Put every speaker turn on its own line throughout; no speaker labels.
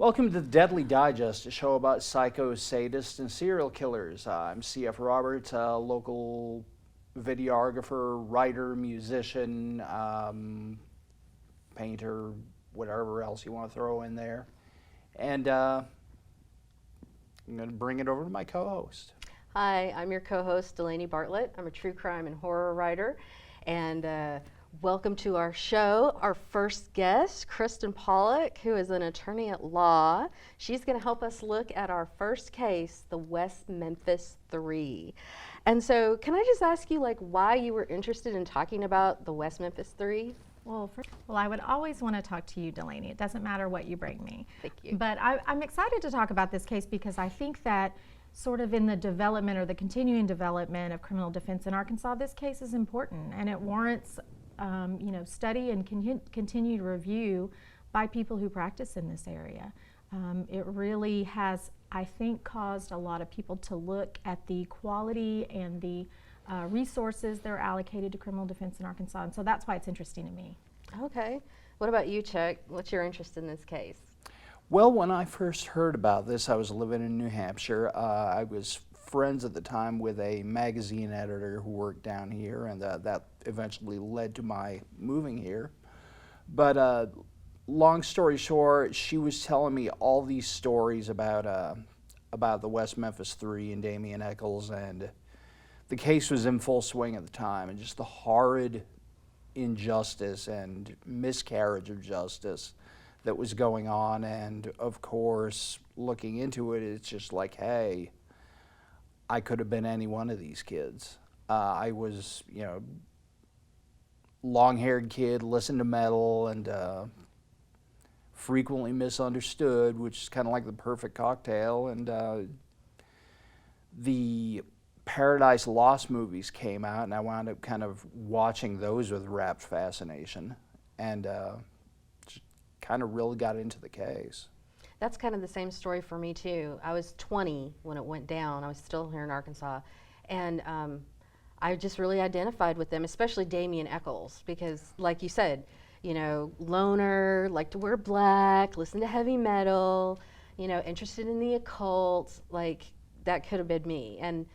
Welcome to the Deadly Digest, a show about psychos, sadists, and serial killers. I'm C.F. Roberts, a local videographer, writer, musician, painter, whatever else you want to throw in there. And I'm going to bring it over to my co-host.
Hi, I'm your co-host, Delaney Bartlett. I'm a true crime and horror writer. And welcome to our show. Our first guest, Kristin Pawlik, who is an attorney at law. She's going to help us look at our first case, the West Memphis 3. And so can I just ask you why you were interested in talking about the West Memphis 3?
Well, I would always want to talk to you, Delaney. It doesn't matter what you bring me.
Thank you.
But I'm excited to talk about this case because I think that sort of in the development or the continuing development of criminal defense in Arkansas, this case is important and it warrants study and continued review by people who practice in this area. It really has, I think, caused a lot of people to look at the quality and the resources that are allocated to criminal defense in Arkansas, and so that's why it's interesting to me.
Okay. What about you, Chuck? What's your interest in this case?
Well, when I first heard about this, I was living in New Hampshire. I was friends at the time with a magazine editor who worked down here, and that eventually led to my moving here. But long story short, she was telling me all these stories about the West Memphis 3 and Damien Echols, and the case was in full swing at the time, and just the horrid injustice and miscarriage of justice that was going on. And of course, looking into it, it's just like, hey, I could have been any one of these kids. I was, long-haired kid, listened to metal, and frequently misunderstood, which is kind of like the perfect cocktail. And the Paradise Lost movies came out, and I wound up kind of watching those with rapt fascination, and just kind of really got into the case.
That's kind of the same story for me too. I was 20 when it went down. I was still here in Arkansas, and I just really identified with them, especially Damien Echols, because like you said, loner, liked to wear black, listen to heavy metal, interested in the occult, that could have been me. And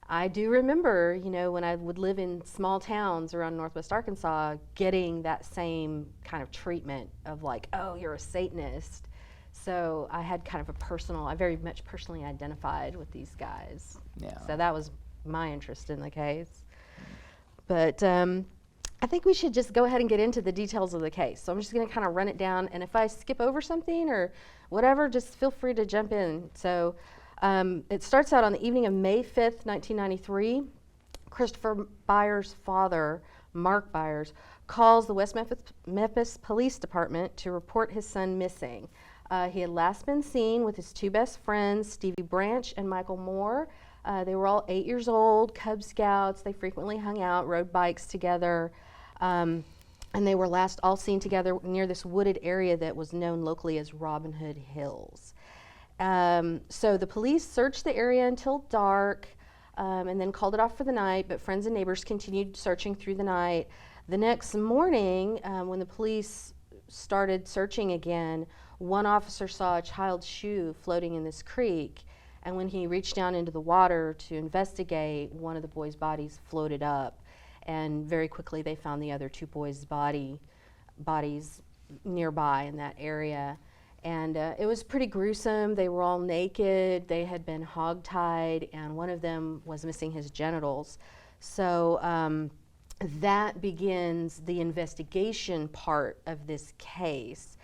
I do remember, when I would live in small towns around Northwest Arkansas, getting that same kind of treatment of oh, you're a Satanist. So I had kind of I very much personally identified with these guys.
Yeah.
So that was my interest in the case. But I think we should just go ahead and get into the details of the case. So I'm just going to kind of run it down, and if I skip over something or whatever, just feel free to jump in. So it starts out on the evening of May 5th, 1993. Christopher Byers' father, Mark Byers, calls the West Memphis Police Department to report his son missing. He had last been seen with his two best friends, Stevie Branch and Michael Moore. They were all 8 years old, Cub Scouts. They frequently hung out, rode bikes together, and they were last all seen together near this wooded area that was known locally as Robin Hood Hills. So the police searched the area until dark, and then called it off for the night, but friends and neighbors continued searching through the night. The next morning, when the police started searching again, one officer saw a child's shoe floating in this creek, and when he reached down into the water to investigate, one of the boys' bodies floated up, and very quickly they found the other two boys' bodies nearby in that area. And it was pretty gruesome. They were all naked, they had been hogtied, and one of them was missing his genitals. So that begins the investigation part of this case.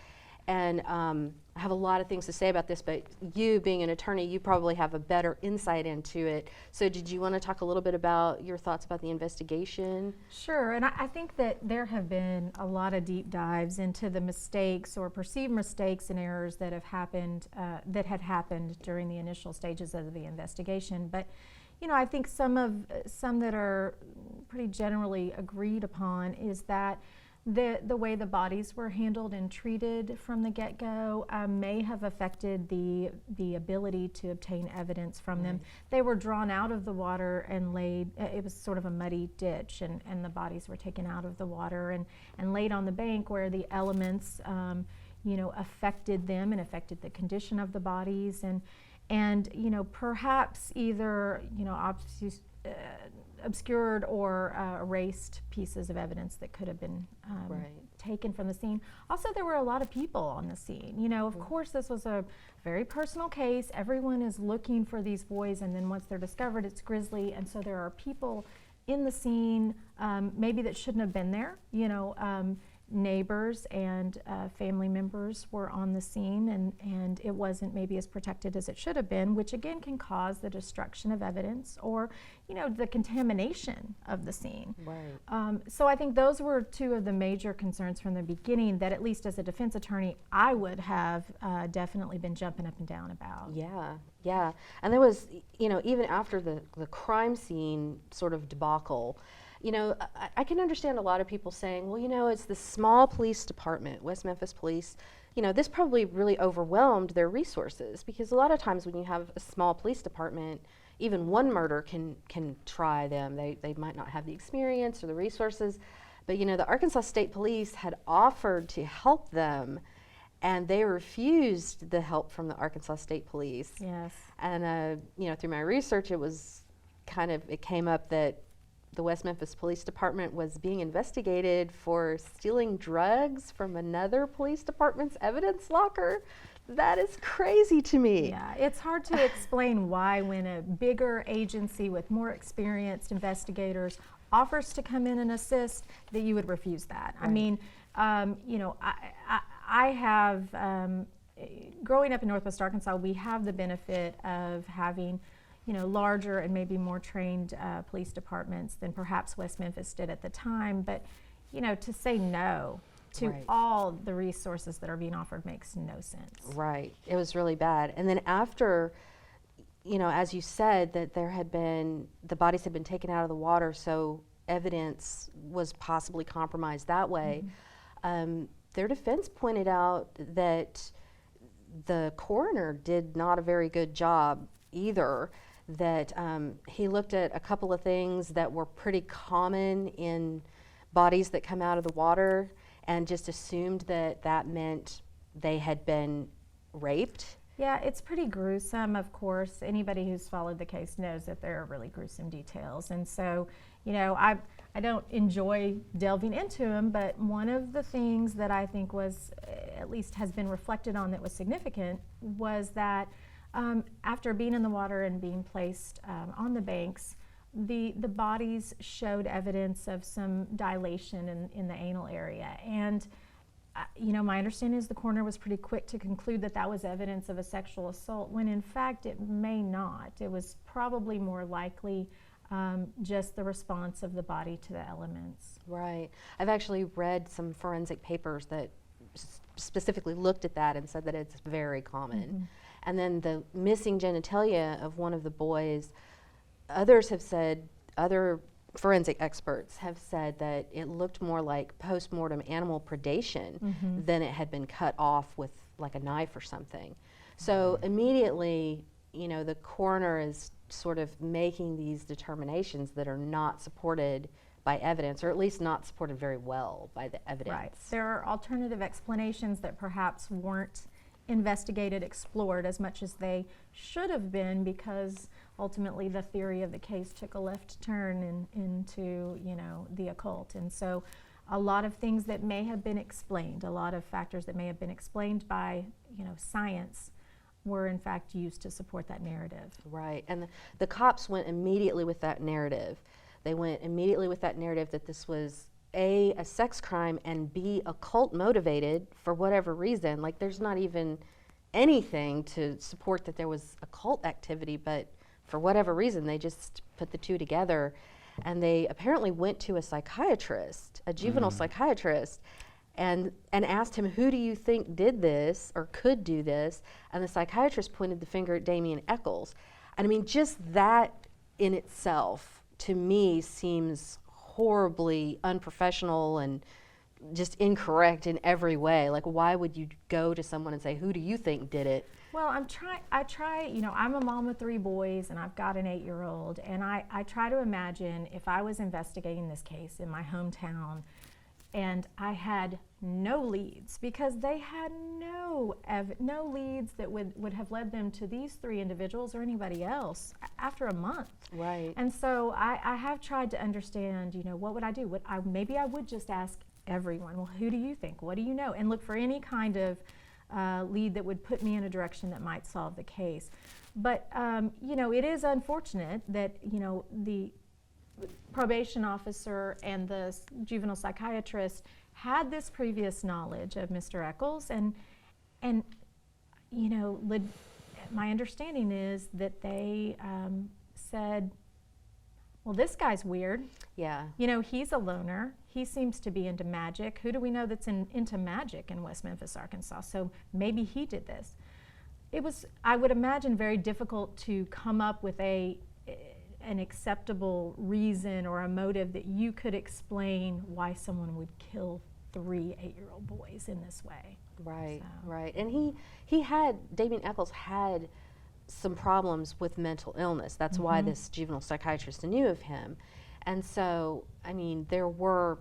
And I have a lot of things to say about this, but you being an attorney, you probably have a better insight into it. So did you want to talk a little bit about your thoughts about the investigation?
Sure, and I think that there have been a lot of deep dives into the mistakes or perceived mistakes and errors that have happened, had happened during the initial stages of the investigation. But I think some that are pretty generally agreed upon is that the way the bodies were handled and treated from the get-go may have affected the ability to obtain evidence from them. They were drawn out of the water and laid, it was sort of a muddy ditch, and the bodies were taken out of the water and laid on the bank where the elements affected them and affected the condition of the bodies, and perhaps either obscured or erased pieces of evidence that could have been taken from the scene. Also, there were a lot of people on the scene. Of course, this was a very personal case. Everyone is looking for these boys, and then once they're discovered, it's grisly. And so there are people in the scene, maybe that shouldn't have been there. Neighbors and family members were on the scene, and it wasn't maybe as protected as it should have been, which again can cause the destruction of evidence or the contamination of the scene.
Right.
So I think those were two of the major concerns from the beginning that, at least as a defense attorney, I would have definitely been jumping up and down about.
Yeah. And there was, even after the crime scene sort of debacle, I can understand a lot of people saying, well, it's the small police department, West Memphis Police. This probably really overwhelmed their resources, because a lot of times when you have a small police department, even one murder can try them. They might not have the experience or the resources. But, the Arkansas State Police had offered to help them, and they refused the help from the Arkansas State Police.
Yes.
And, through my research, it came up that the West Memphis Police Department was being investigated for stealing drugs from another police department's evidence locker. That is crazy to me.
Yeah, it's hard to explain why, when a bigger agency with more experienced investigators offers to come in and assist, that you would refuse that.
Right.
I mean, I have, growing up in Northwest Arkansas, we have the benefit of having larger and maybe more trained police departments than perhaps West Memphis did at the time. But, to say no to all the resources that are being offered makes no sense.
Right. It was really bad. And then after, as you said, that the bodies had been taken out of the water, so evidence was possibly compromised that way. Mm-hmm. Their defense pointed out that the coroner did not a very good job either. That he looked at a couple of things that were pretty common in bodies that come out of the water and just assumed that meant they had been raped.
Yeah, it's pretty gruesome, of course. Anybody who's followed the case knows that there are really gruesome details. And so, I don't enjoy delving into them, but one of the things that I think was, at least has been reflected on, that was significant was that after being in the water and being placed on the banks, the bodies showed evidence of some dilation in the anal area. And, my understanding is the coroner was pretty quick to conclude that that was evidence of a sexual assault, when in fact it may not. It was probably more likely just the response of the body to the elements.
Right. I've actually read some forensic papers that specifically looked at that and said that it's very common. Mm-hmm. And then the missing genitalia of one of the boys, other forensic experts have said that it looked more like post-mortem animal predation than it had been cut off with like a knife or something. So immediately, the coroner is sort of making these determinations that are not supported by evidence, or at least not supported very well by the evidence.
Right. There are alternative explanations that perhaps weren't investigated, explored as much as they should have been, because ultimately the theory of the case took a left turn into the occult. And so a lot of things that may have been explained, a lot of factors that may have been explained by science, were in fact used to support that narrative.
Right. And the cops went immediately with that narrative. They went immediately with that narrative that this was A, a sex crime, and B, occult motivated for whatever reason. Like, there's not even anything to support that there was occult activity, but for whatever reason, they just put the two together. And they apparently went to a psychiatrist, a juvenile psychiatrist, and asked him, who do you think did this or could do this? And the psychiatrist pointed the finger at Damien Eccles. And I mean, just that in itself, to me, seems horribly unprofessional and just incorrect in every way. Like, why would you go to someone and say, who do you think did it?
Well, I'm a mom with 3 boys, and I've got an 8-year-old, and I try to imagine if I was investigating this case in my hometown and I had no leads, because they had no leads that would have led them to these 3 individuals or anybody else after a month.
Right.
And so I have tried to understand, what would I do? Maybe I would just ask everyone, well, who do you think? What do you know? And look for any kind of lead that would put me in a direction that might solve the case. But, it is unfortunate that, the probation officer and the juvenile psychiatrist had this previous knowledge of Mr. Eccles, and my understanding is that they said, well, this guy's weird.
Yeah.
He's a loner. He seems to be into magic. Who do we know that's into magic in West Memphis, Arkansas? So maybe he did this. It was, I would imagine, very difficult to come up with an acceptable reason or a motive that you could explain why someone would kill 3 8-year-old boys in this way.
Right,
So.
right. And Damien Eccles had some problems with mental illness. That's why this juvenile psychiatrist knew of him. And so, there were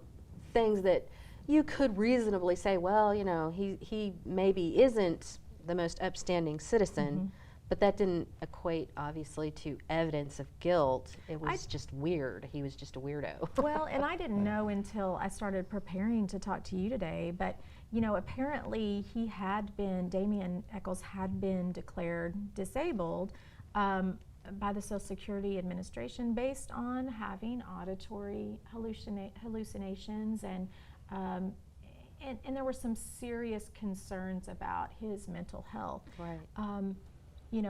things that you could reasonably say, well, he maybe isn't the most upstanding citizen, but that didn't equate, obviously, to evidence of guilt. It was just weird. He was just a weirdo.
Well, and I didn't know until I started preparing to talk to you today, but apparently Damien Eccles had been declared disabled by the Social Security Administration based on having auditory hallucinations, and there were some serious concerns about his mental health.
Right.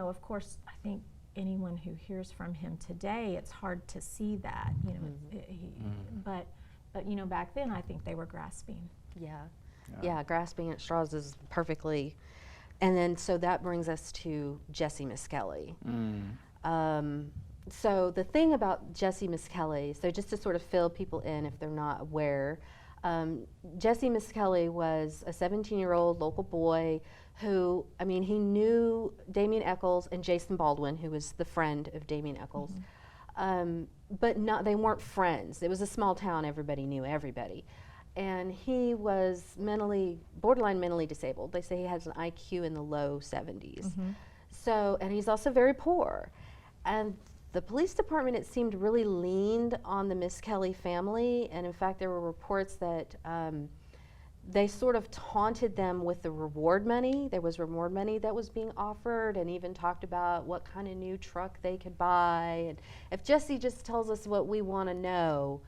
Of course, I think anyone who hears from him today, it's hard to see that, but back then I think they were grasping.
Yeah, grasping at straws is perfectly. And then, so that brings us to Jesse Miskelly. So the thing about Jesse Miskelly, so just to sort of fill people in if they're not aware, Jesse Miskelly was a 17-year-old local boy who, he knew Damien Eccles and Jason Baldwin, who was the friend of Damien Eccles, but they weren't friends. It was a small town, everybody knew everybody. And he was borderline mentally disabled. They say he has an IQ in the low 70s. So, and he's also very poor. And the police department, it seemed, really leaned on the Miskelly family. And in fact, there were reports that they sort of taunted them with the reward money. There was reward money that was being offered, and even talked about what kind of new truck they could buy. And if Jesse just tells us what we want to know.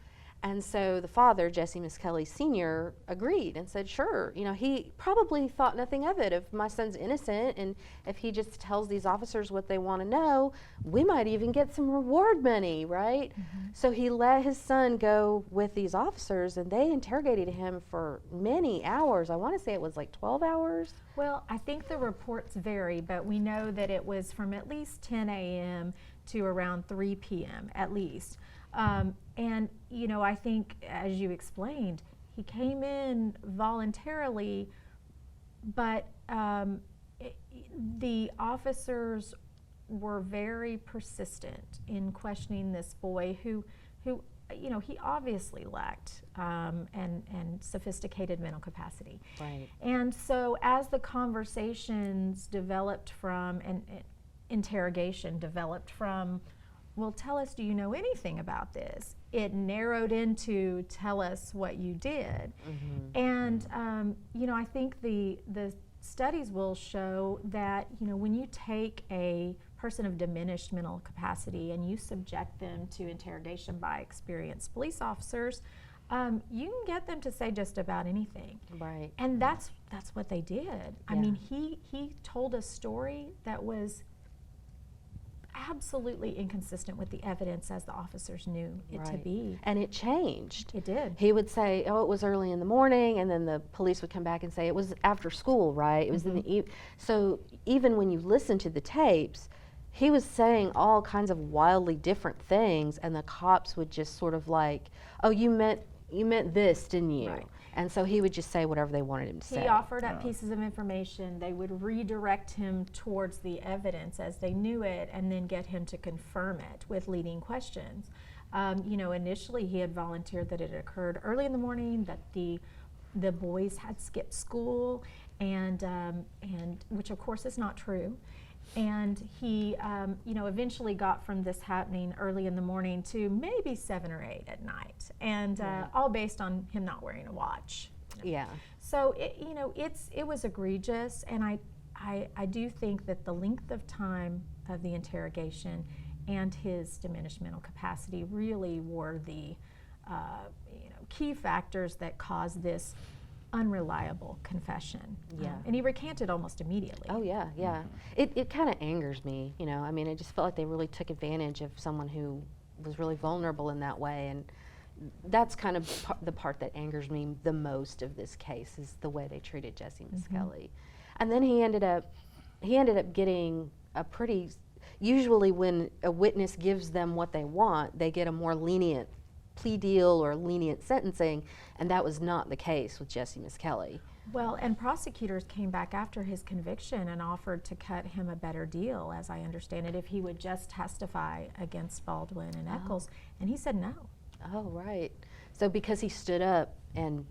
And so the father, Jesse Miskelly Sr., agreed and said, sure. He probably thought nothing of it. If my son's innocent, and if he just tells these officers what they want to know, we might even get some reward money, right? So he let his son go with these officers, and they interrogated him for many hours. I want to say it was like 12 hours.
Well, I think the reports vary, but we know that it was from at least 10 a.m. to around 3 p.m. at least. And, I think, as you explained, he came in voluntarily, but the officers were very persistent in questioning this boy who he obviously lacked and sophisticated mental capacity.
Right.
And so as the conversations developed from, and interrogation developed from, well, tell us, do you know anything about this? It narrowed into, tell us what you did. And, I think the studies will show that, when you take a person of diminished mental capacity and you subject them to interrogation by experienced police officers, you can get them to say just about anything.
Right.
And that's what they did. I mean, he told a story that was absolutely inconsistent with the evidence as the officers knew it to be.
And it changed.
It did.
He would say, oh, it was early in the morning, and then the police would come back and say it was after school, right? It was in the so even when you listen to the tapes, he was saying all kinds of wildly different things, and the cops would just sort of like, oh, you meant this, didn't you?
Right.
And so he would just say whatever they wanted him to say.
He offered up pieces of information. They would redirect him towards the evidence as they knew it, and then get him to confirm it with leading questions. Initially he had volunteered that it occurred early in the morning, that the the boys had skipped school, and which of course is not true. And he, eventually got from this happening early in the morning to maybe 7 or 8 at night, and all based on him not wearing a watch.
Yeah.
So it was egregious, and I do think that the length of time of the interrogation and his diminished mental capacity really were the key factors that caused this unreliable confession.
Yeah.
And he recanted almost immediately.
Oh yeah, yeah. It kind of angers me, I mean, I just felt like they really took advantage of someone who was really vulnerable in that way, and that's kind of the part that angers me the most of this case is the way they treated Jesse Miskelly. And then he ended up getting a pretty, usually when a witness gives them what they want, they get a more lenient plea deal or lenient sentencing, and that was not the case with Jesse Miskelly.
Well, and prosecutors came back after his conviction and offered to cut him a better deal, as I understand it, if he would just testify against Baldwin and Eccles, and he said no.
Oh, right. So because he stood up and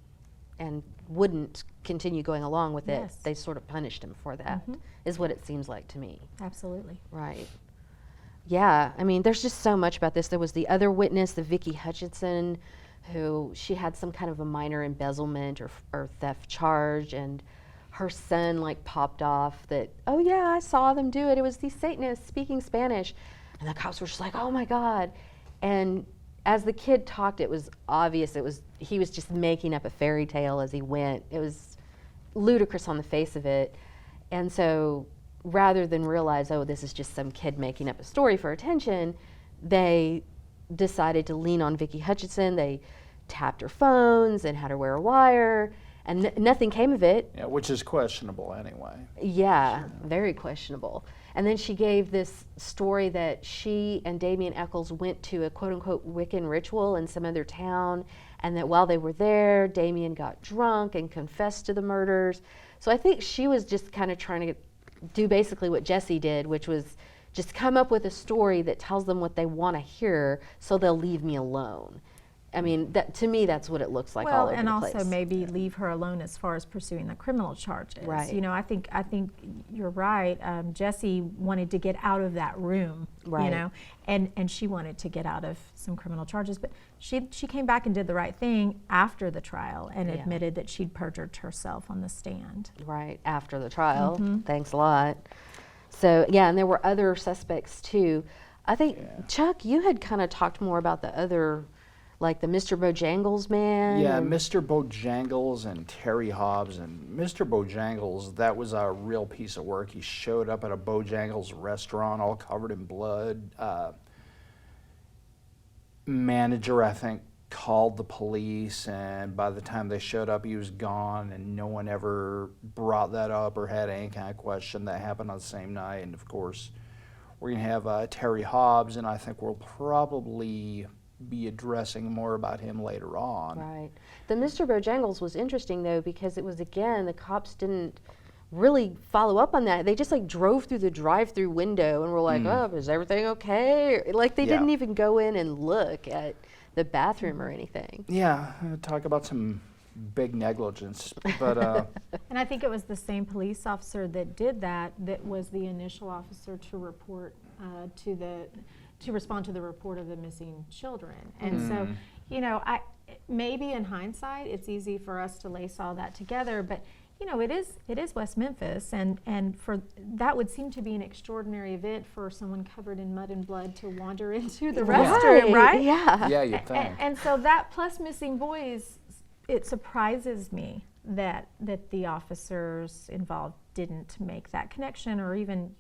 wouldn't continue going along with it,
Yes.
they sort of punished him for that, is what it seems like to me.
Absolutely.
Right. Yeah, I mean, there's just so much about this. There was the other witness, the Vicky Hutchinson, who she had some kind of a minor embezzlement or theft charge, and her son like popped off that, oh yeah, I saw them do it. It was these Satanists speaking Spanish. And the cops were just like, oh my God. And as the kid talked, it was obvious he was just making up a fairy tale as he went. It was ludicrous on the face of it. And so rather than realize, oh, this is just some kid making up a story for attention, they decided to lean on Vicky Hutchinson. They tapped her phones and had her wear a wire, and nothing came of it.
Yeah, which is questionable anyway.
Yeah, very questionable. And then she gave this story that she and Damien Eccles went to a quote-unquote Wiccan ritual in some other town, and that while they were there, Damien got drunk and confessed to the murders. So I think she was just kind of trying to do basically what Jesse did, which was just come up with a story that tells them what they want to hear so they'll leave me alone. I mean, to me, that's what it looks like all over
and
the place.
also maybe leave her alone as far as pursuing the criminal charges.
Right.
I think you're right. Jesse wanted to get out of that room,
Right.
and she wanted to get out of some criminal charges. But she came back and did the right thing after the trial and admitted that she'd perjured herself on the stand.
Right, after the trial. Thanks a lot. So, yeah, and there were other suspects too. I think, Chuck, you had kind of talked more about the other, like the Mr. Bojangles man.
Yeah, Mr. Bojangles and Terry Hobbs. And Mr. Bojangles, that was a real piece of work. He showed up at a Bojangles restaurant all covered in blood. Manager, I think, called the police, and by the time they showed up, he was gone, and no one ever brought that up or had any kind of question. That happened on the same night. And of course, we're going to have Terry Hobbs, and I think we'll probably be addressing more about him later on.
Right. The Mr. Bojangles was interesting though, because it was, again, the cops didn't really follow up on that. They just like drove through the drive-through window and were like, oh, is everything okay? Like they didn't even go in and look at the bathroom or anything.
Yeah, talk about some big negligence. But
And I think it was the same police officer that did that was the initial officer to report to respond to the report of the missing children. And so, maybe in hindsight, it's easy for us to lace all that together, but it is West Memphis, and for that would seem to be an extraordinary event for someone covered in mud and blood to wander into the restroom, right?
Yeah.
yeah, you'd think.
And so that plus missing boys, it surprises me that the officers involved didn't make that connection, or even,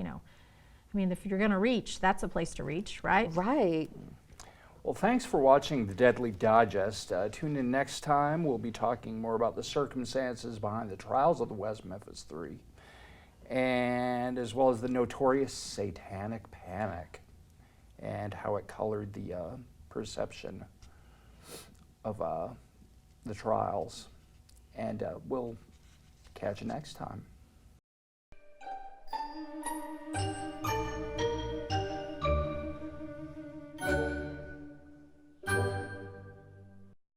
if you're going to reach, that's a place to reach, right?
Right.
Well, thanks for watching the Deadly Digest. Tune in next time. We'll be talking more about the circumstances behind the trials of the West Memphis Three, and as well as the notorious Satanic Panic and how it colored the perception of the trials. And we'll catch you next time.